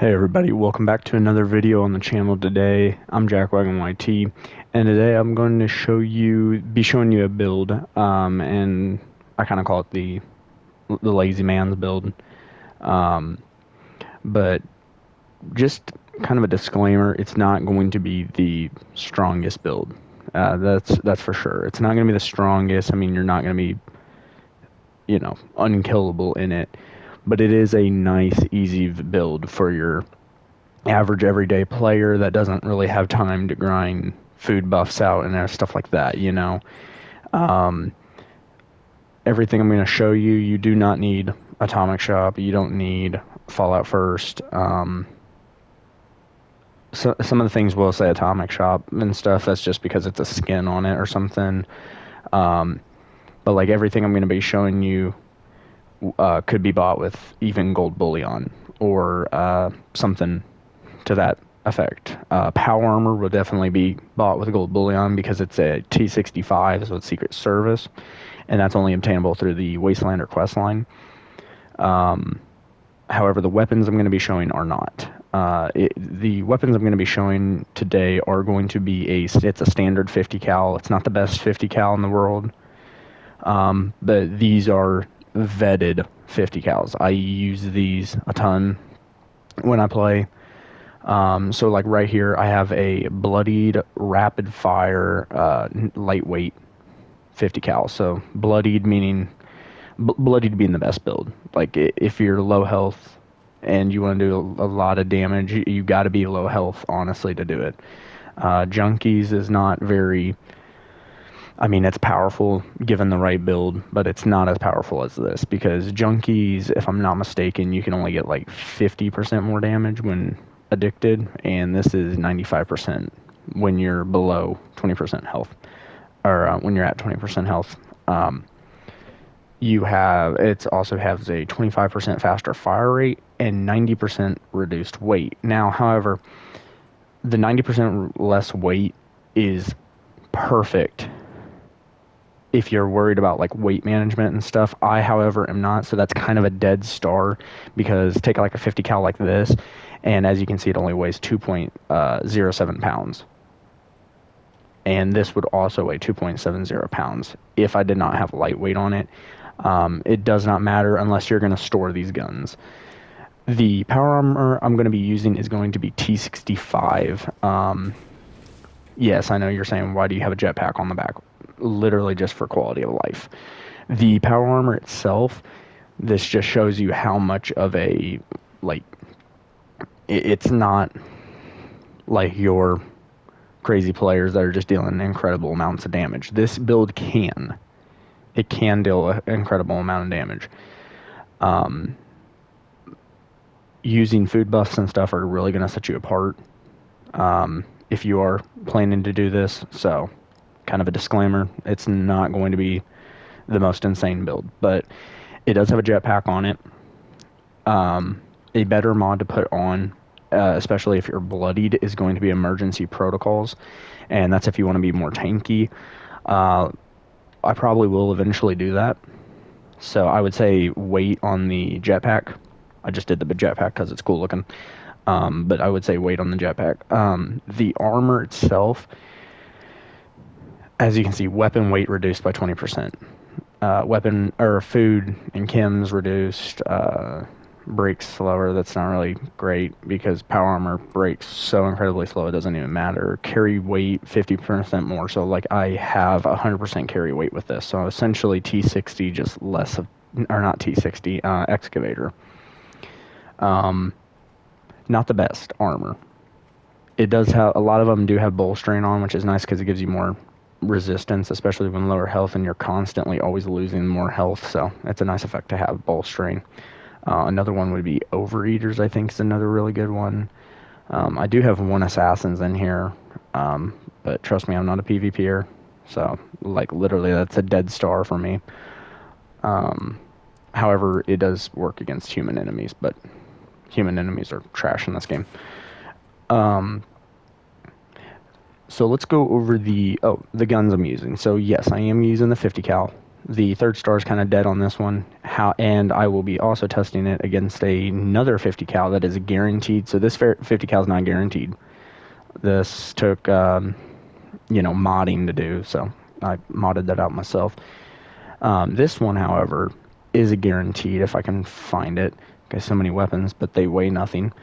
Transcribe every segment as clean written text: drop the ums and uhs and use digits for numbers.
Hey everybody, welcome back to another video on the channel today. I'm JackWagonYT, and today I'm going to be showing you a build, and I kind of call it the lazy man's build. But just kind of a disclaimer, it's not going to be the strongest build. That's for sure. It's not going to be the strongest. I mean, you're not going to be, unkillable in it, but it is a nice, easy build for your average everyday player that doesn't really have time to grind food buffs out and stuff like that. Everything I'm going to show you, you do not need Atomic Shop. You don't need Fallout First. So some of the things will say Atomic Shop and stuff. That's just because it's a skin on it or something. But like everything I'm going to be showing you could be bought with even gold bullion or something to that effect. Power armor will definitely be bought with gold bullion because it's a T65, so it's Secret Service, and that's only obtainable through the Wastelander quest line. However, the weapons I'm going to be showing are not. The weapons I'm going to be showing today are going to be it's a standard 50 cal. It's not the best 50 cal in the world, but these are vetted 50 cals. I use these a ton when I play. So like right here, I have a bloodied rapid fire lightweight 50 cal. So bloodied meaning bloodied being the best build. Like if you're low health and you want to do a lot of damage, you got to be low health honestly to do it. Junkies is not very. I mean, it's powerful given the right build, but it's not as powerful as this because Junkies, if I'm not mistaken, you can only get like 50% more damage when addicted, and this is 95% when you're below 20% health, or when you're at 20% health. It also has a 25% faster fire rate and 90% reduced weight. Now, however, the 90% less weight is perfect if you're worried about like weight management and stuff. I, however, am not, so that's kind of a dead star because take like a 50 cal like this, and as you can see, it only weighs 2.07 pounds. And this would also weigh 2.70 pounds if I did not have lightweight on it. It does not matter unless you're going to store these guns. The power armor I'm going to be using is going to be T65. Yes, I know you're saying, why do you have a jetpack on the back? Literally just for quality of life. The power armor itself, this just shows you how much of a, like, it's not like your crazy players that are just dealing incredible amounts of damage. This build it can deal an incredible amount of damage. Using food buffs and stuff are really going to set you apart if you are planning to do this. So kind of a disclaimer, it's not going to be the most insane build, but it does have a jetpack on it. A better mod to put on, especially if you're bloodied, is going to be emergency protocols, and that's if you want to be more tanky. I probably will eventually do that, so I would say wait on the jetpack. I just did the jetpack because it's cool looking, but I would say wait on the jetpack. The armor itself, as you can see, weapon weight reduced by 20%. Weapon or food and chems reduced. Breaks slower. That's not really great because power armor breaks so incredibly slow it doesn't even matter. Carry weight 50% more. So like I have 100% carry weight with this. So essentially T60, just less of, or not T60, excavator. Not the best armor. It does have, a lot of them do have bolstering on, which is nice because it gives you more resistance, especially when lower health and you're constantly always losing more health. So it's a nice effect to have bolstering. Another one would be overeaters, I think, is another really good one. I do have one assassins in here, but trust me, I'm not a PvPer, so like literally that's a dead star for me. However, it does work against human enemies, but human enemies are trash in this game. So let's go over the guns I'm using. So yes, I am using the 50 cal. The third star is kind of dead on this one. And I will be also testing it against another 50 cal that is guaranteed. So this 50 cal is not guaranteed. This took modding to do, so I modded that out myself. This one, however, is a guaranteed if I can find it. Got so many weapons, but they weigh nothing.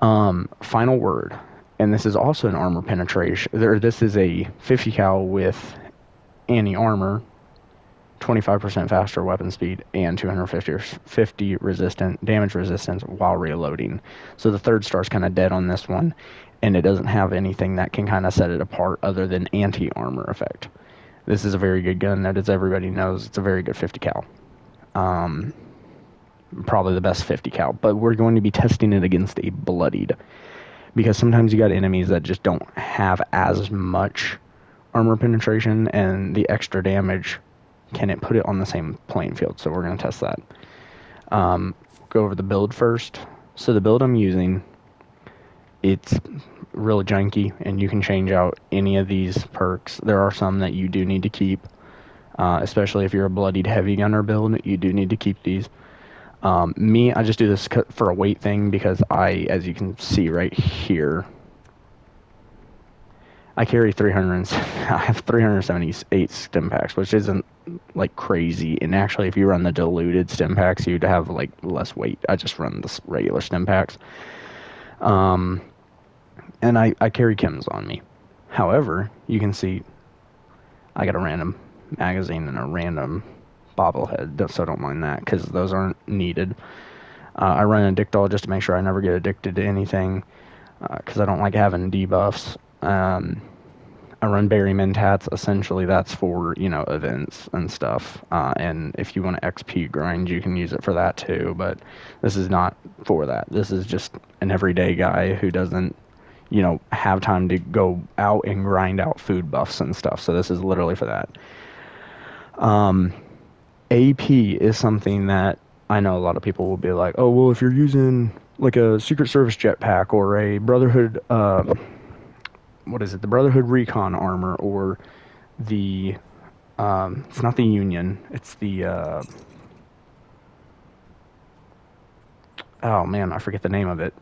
Final word, and this is also an armor penetration. This is a 50 cal with anti-armor, 25% faster weapon speed, and 250 resistant damage resistance while reloading. So the third star is kind of dead on this one, and it doesn't have anything that can kind of set it apart other than anti-armor effect. This is a very good gun that, as everybody knows, it's a very good 50 cal. Probably the best 50 cal, but we're going to be testing it against a bloodied, because sometimes you got enemies that just don't have as much armor penetration, and the extra damage can it put it on the same playing field. So we're going to test that. Go over the build first. So the build I'm using, it's really janky, and you can change out any of these perks. There are some that you do need to keep, especially if you're a bloodied heavy gunner build. You do need to keep these. I just do this for a weight thing because as you can see right here, I carry 300. I have 378 stim packs, which isn't like crazy. And actually, if you run the diluted stim packs, you'd have like less weight. I just run the regular stim packs. And I carry chems on me. However, you can see I got a random magazine and a random bobblehead, so don't mind that because those aren't needed. I run a Dictol just to make sure I never get addicted to anything because I don't like having debuffs. I run Berry Mentats. Essentially, that's for, events and stuff. And if you want to XP grind, you can use it for that too. But this is not for that. This is just an everyday guy who doesn't, have time to go out and grind out food buffs and stuff. So this is literally for that. AP is something that I know a lot of people will be like, oh, well, if you're using like a Secret Service jetpack or a Brotherhood, the Brotherhood Recon armor, or the, it's not the Union, it's the, oh man, I forget the name of it.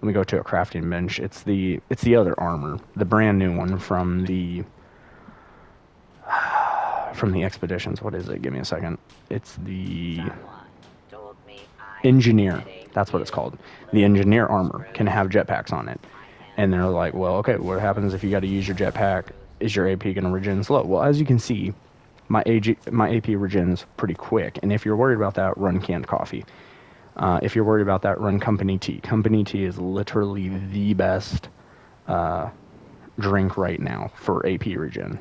Let me go to a crafting bench. It's the other armor, the brand new one from the expeditions. What is it? Give me a second. It's the Engineer. That's what it's called. The Engineer armor can have jetpacks on it. And they're like, well, okay, what happens if you got to use your jetpack? Is your AP going to regen slow? Well, as you can see, my AP regens pretty quick. And if you're worried about that, run canned coffee. If you're worried about that, run company tea. Company tea is literally the best drink right now for AP regen.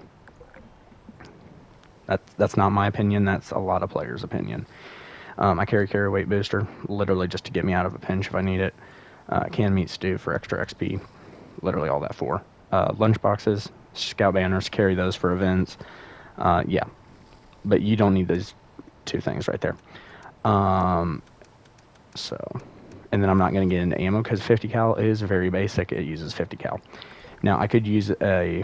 That's not my opinion. That's a lot of players' opinion. I carry weight booster, literally just to get me out of a pinch if I need it. Canned meat stew for extra XP. Literally all that for. Lunch boxes, scout banners, carry those for events. Yeah, but you don't need those two things right there. So, and then I'm not going to get into ammo because 50 cal is very basic. It uses 50 cal. Now I could use I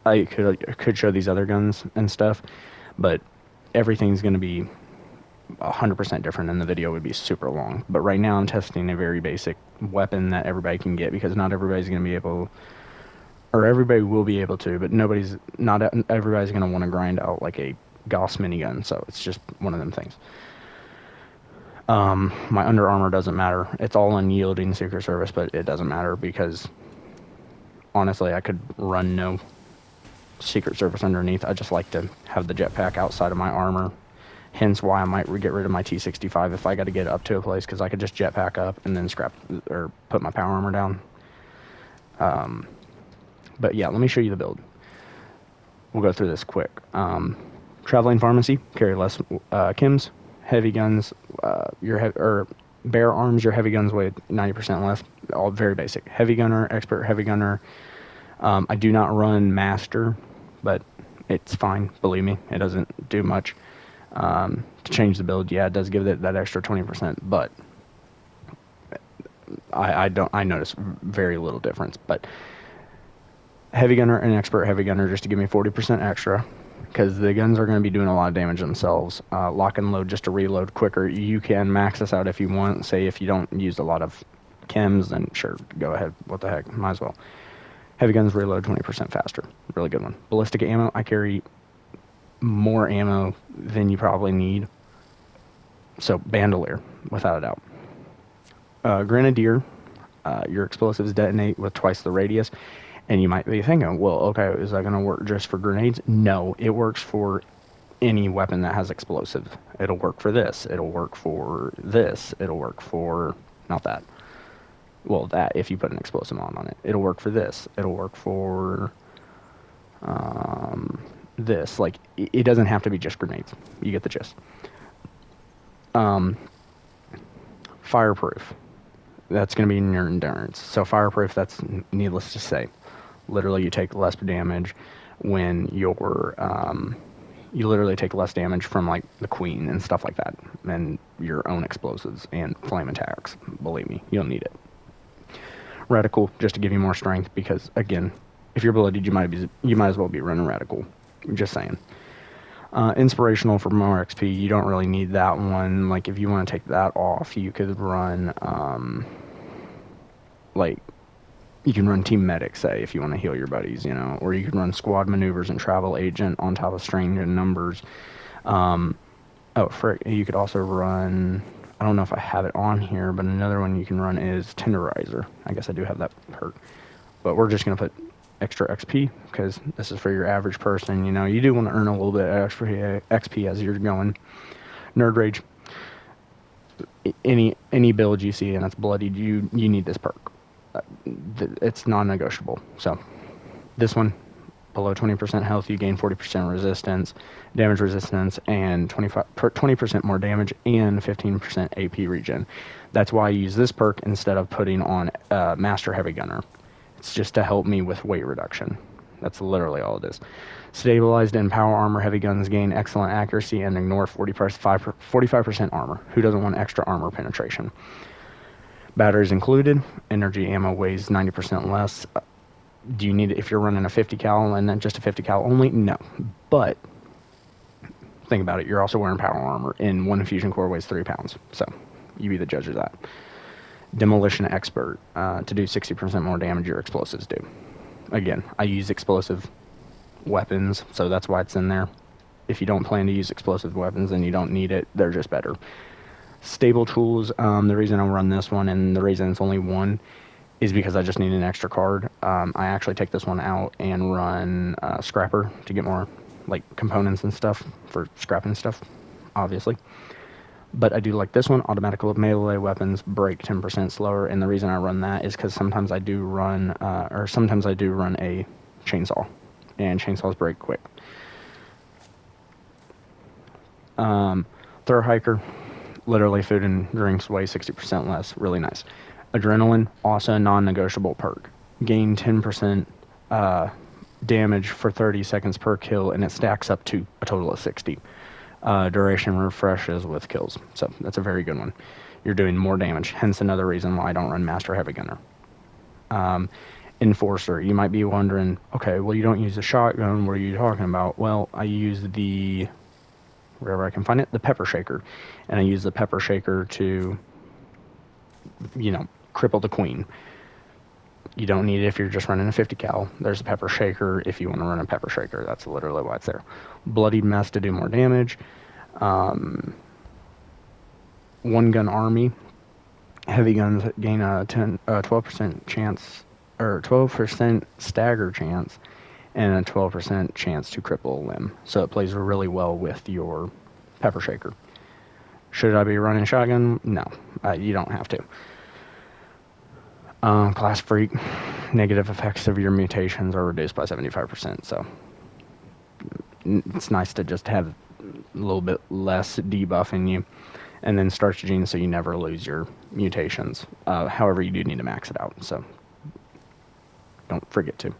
could show these other guns and stuff, but everything's going to be 100% different and the video would be super long. But right now I'm testing a very basic weapon that everybody can get because not everybody's going to be able, or everybody will be able to, but not everybody's going to want to grind out like a Gauss minigun. So it's just one of them things. My Under Armour doesn't matter. It's all unyielding Secret Service, but it doesn't matter because honestly I could run no Secret Service underneath. I just like to have the jetpack outside of my armor. Hence why I might get rid of my T65 if I got to get up to a place, because I could just jetpack up and then scrap or put my power armor down. But yeah, let me show you the build. We'll go through this quick. Traveling pharmacy, carry less chems. Heavy guns, bare arms, your heavy guns weigh 90% less. All very basic. Heavy gunner, expert heavy gunner. I do not run master, but it's fine. Believe me, it doesn't do much. To change the build, yeah, it does give it that extra 20%, but I notice very little difference. But heavy gunner and expert heavy gunner just to give me 40% extra. because the guns are going to be doing a lot of damage themselves. Lock and load just to reload quicker. You can max this out if you want. Say if you don't use a lot of chems, then sure, go ahead. What the heck, might as well. Heavy guns reload 20% faster. Really good one. Ballistic ammo, I carry more ammo than you probably need. So bandolier, without a doubt. Grenadier, your explosives detonate with twice the radius. And you might be thinking, well, okay, is that going to work just for grenades? No, it works for any weapon that has explosive. It'll work for this. It'll work for this. It'll work for, not that. Well, that if you put an explosive on it. It'll work for this. It'll work for this. Like, it doesn't have to be just grenades. You get the gist. Fireproof. That's going to be in your endurance. So fireproof, that's needless to say. Literally, you take less damage when you're, you literally take less damage from, like, the queen and stuff like that, and your own explosives and flame attacks. Believe me, you'll need it. Reticle, just to give you more strength, because, again, if you're bloodied, you might as well be running reticle. Just saying. Inspirational for more XP, you don't really need that one. Like, if you want to take that off, you could run, like, you can run Team Medic, say, if you want to heal your buddies, you know, or you can run Squad Maneuvers and Travel Agent on top of Strange and Numbers. Oh, frick, you could also run, I don't know if I have it on here, but another one you can run is Tenderizer. I guess I do have that perk. But we're just going to put extra XP, because this is for your average person, you know. You do want to earn a little bit of extra XP as you're going. Nerd Rage. Any build you see and it's bloodied, you need this perk. It's non-negotiable. So this one, below 20% health, you gain 40% resistance, damage resistance, and 20% more damage and 15% AP regen. That's why I use this perk instead of putting on Master Heavy Gunner. It's just to help me with weight reduction. That's literally all it is. Stabilized and power armor heavy guns gain excellent accuracy and ignore 45% armor. Who doesn't want extra armor penetration? Batteries included. Energy ammo weighs 90% less. Do you need it if you're running a 50 cal and then just a 50 cal only? No. But think about it. You're also wearing power armor, and one fusion core weighs 3 pounds. So you be the judge of that. Demolition Expert, to do 60% more damage your explosives do. Again, I use explosive weapons, so that's why it's in there. If you don't plan to use explosive weapons and you don't need it, they're just better. Stable Tools, the reason I run this one and the reason it's only one is because I just need an extra card. I actually take this one out and run Scrapper to get more, like, components and stuff for scrapping stuff, obviously. But I do like this one. Automatic melee weapons break 10% slower, and the reason I run that is because sometimes I do run a chainsaw, and chainsaws break quick. Throw Hiker, literally food and drinks weigh 60% less. Really nice. Adrenaline, also a non-negotiable perk. Gain 10% damage for 30 seconds per kill, and it stacks up to a total of 60. Duration refreshes with kills, so that's a very good one. You're doing more damage, hence another reason why I don't run Master Heavy Gunner. Enforcer, you might be wondering, okay, well, you don't use a shotgun, what are you talking about? Well, I use wherever I can find it, the Pepper Shaker, and I use the Pepper Shaker to, you know, cripple the queen. You don't need it if you're just running a 50 cal. There's a Pepper Shaker if you want to run a Pepper Shaker. That's literally why it's there. Bloodied Mess to do more damage. One Gun Army. Heavy guns gain a 12% chance, or 12% stagger chance, and a 12% chance to cripple a limb. So it plays really well with your Pepper Shaker. Should I be running shotgun? No, you don't have to. Class Freak, negative effects of your mutations are reduced by 75%, so it's nice to just have a little bit less debuffing you. And then Starch Gene, so you never lose your mutations. However, you do need to max it out, so don't forget to.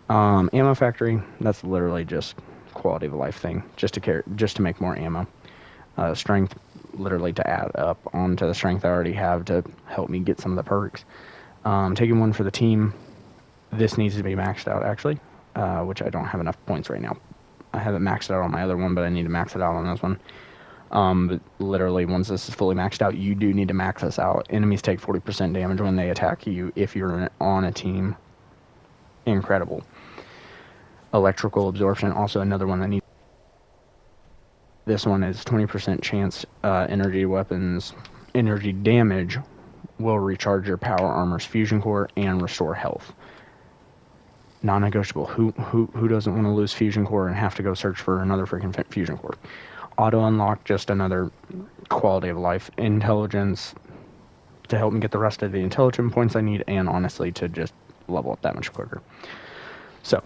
Ammo Factory, that's literally just quality of life thing, just to make more ammo. Strength, literally to add up onto the strength I already have to help me get some of the perks. Taking one for the team. This needs to be maxed out, actually, which I don't have enough points right now. I have it maxed out on my other one, but I need to max it out on this one. But literally, once this is fully maxed out, you do need to max this out. Enemies take 40% damage when they attack you if you're on a team. Incredible. Electrical absorption, also another one that needs. This one is 20% chance energy weapons. Energy damage will recharge your power armor's fusion core and restore health. Non-negotiable. Who doesn't want to lose fusion core and have to go search for another freaking fusion core? Auto unlock, just another quality of life. Intelligence to help me get the rest of the intelligence points I need, and honestly to just level up that much quicker. So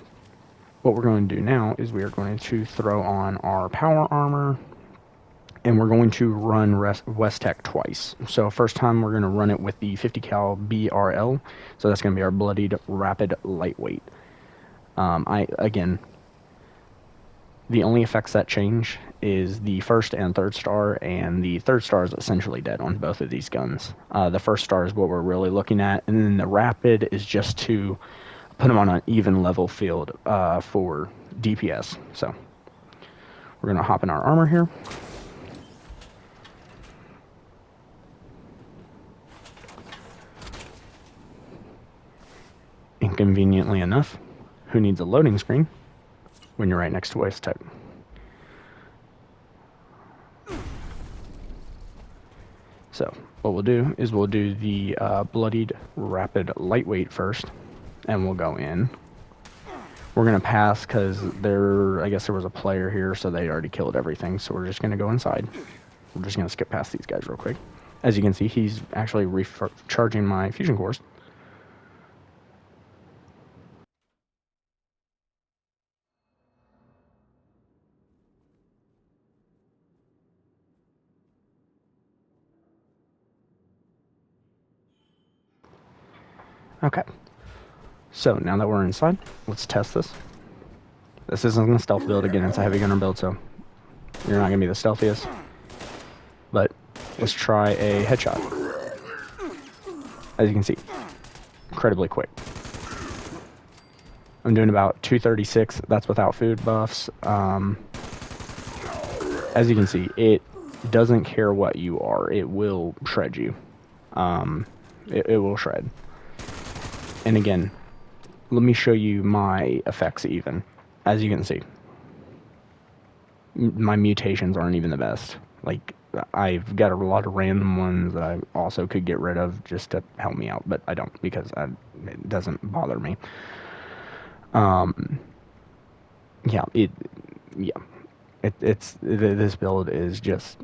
what we're going to do now is we are going to throw on our power armor, and we're going to run West Tech twice. So first time we're going to run it with the 50 cal BRL, so that's going to be our bloodied rapid lightweight. Again, the only effects that change is the first and third star, and the third star is essentially dead on both of these guns. The first star is what we're really looking at, and then the rapid is just to put them on an even level field for DPS. So we're going to hop in our armor here. Inconveniently enough, who needs a loading screen when you're right next to West Tech? So what we'll do is we'll do the bloodied rapid lightweight first, and we'll go in. We're gonna pass because I guess there was a player here, so they already killed everything. So we're just gonna go inside. We're just gonna skip past these guys real quick. As you can see, he's actually recharging my fusion cores. Okay. So now that we're inside, let's test this. This isn't a stealth build again, it's a heavy gunner build, so you're not gonna be the stealthiest. But let's try a headshot. As you can see, incredibly quick. I'm doing about 236, that's without food buffs. As you can see, it doesn't care what you are, it will shred you. It will shred. And again, let me show you my effects even. As you can see, my mutations aren't even the best. Like, I've got a lot of random ones that I also could get rid of just to help me out, but I don't because it doesn't bother me. This build is just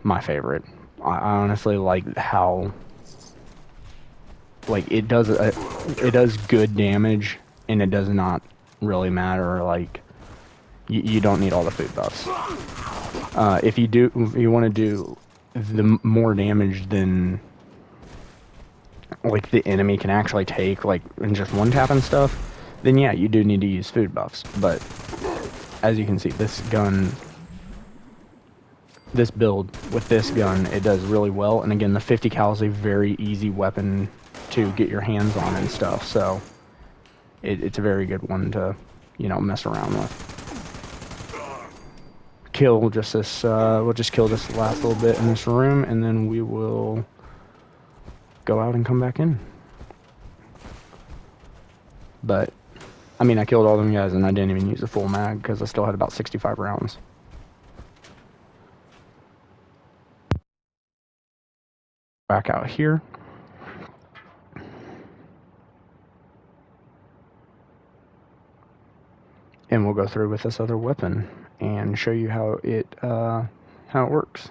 my favorite. I honestly like how, like, it does good damage, and it does not really matter. Like, you don't need all the food buffs. If you want to do the more damage than like the enemy can actually take, like in just one tap and stuff, then yeah, you do need to use food buffs. But as you can see, this build with this gun, it does really well. And again, the 50 cal is a very easy weapon to get your hands on and stuff, so it's a very good one to, you know, mess around with. We'll just kill this last little bit in this room, and then we will go out and come back in. But I mean, I killed all them guys and I didn't even use a full mag because I still had about 65 rounds. Back out here. And we'll go through with this other weapon and show you how it works.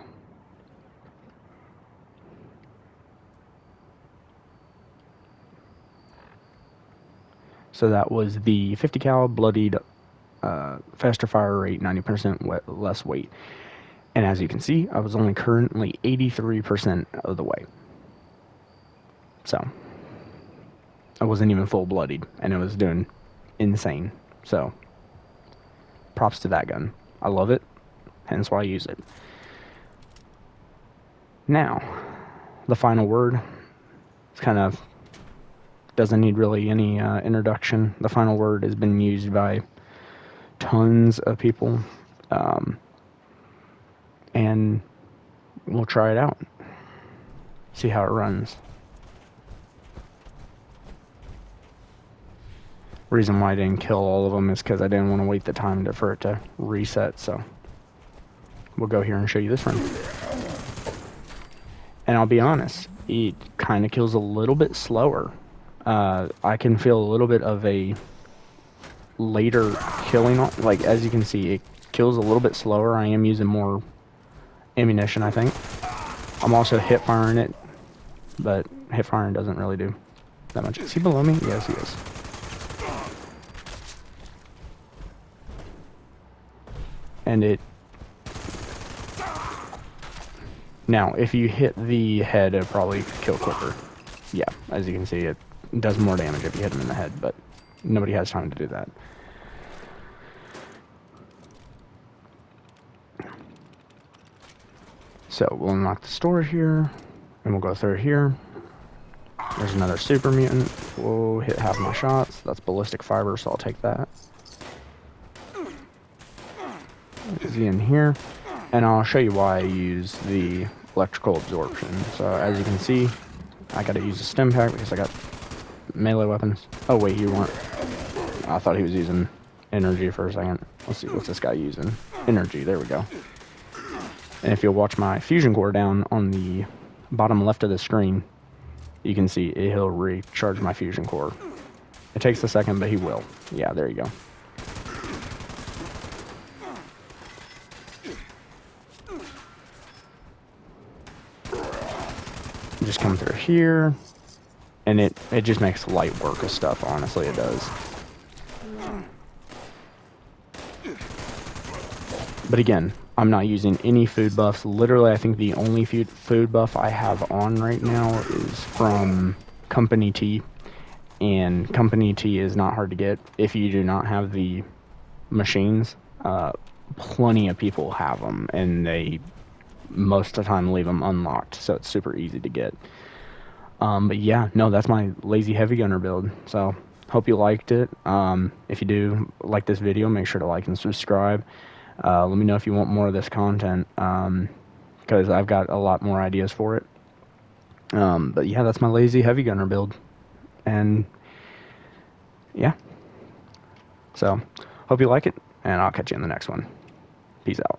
So that was the 50 cal bloodied, faster fire rate, 90% less weight. And as you can see, I was only currently 83% of the way. So I wasn't even full bloodied, and it was doing insane. So props to that gun. I love it, hence why I use it. Now, the final word. It's kind of doesn't need really any introduction. The final word has been used by tons of people, and we'll try it out, see how it runs. Reason why I didn't kill all of them is because I didn't want to wait the time for it to reset, so we'll go here and show you this run. And I'll be honest, it kind of kills a little bit slower. I can feel a little bit of a later killing, like as you can see, it kills a little bit slower. I am using more ammunition, I think. I'm also hip firing it, but hip firing doesn't really do that much. Is he below me? Yes, he is. And it... Now, if you hit the head, it'll probably kill quicker. Yeah, as you can see, it does more damage if you hit him in the head, but nobody has time to do that. So we'll unlock the store here, and we'll go through here. There's another super mutant. We'll hit half my shots. That's ballistic fiber, so I'll take that. Is he in here? And I'll show you why I use the electrical absorption. So as you can see, I gotta use a stim pack because I got melee weapons. Oh wait, you weren't. I thought he was using energy for a second. Let's see, what's this guy using? Energy, there we go. And if you'll watch my fusion core down on the bottom left of the screen, you can see he'll recharge my fusion core. It takes a second, but he will. Yeah, there you go. Just come through here, and it just makes light work of stuff, honestly it does. But again, I'm not using any food buffs. Literally, I think the only food buff I have on right now is from Company T, and Company T is not hard to get if you do not have the machines. Plenty of people have them, and they most of the time leave them unlocked, so it's super easy to get. But yeah, no, that's my lazy heavy gunner build. So hope you liked it. If you do like this video, make sure to like and subscribe. Let me know if you want more of this content, because I've got a lot more ideas for it. But yeah, that's my lazy heavy gunner build. And yeah, so hope you like it, and I'll catch you in the next one. Peace out.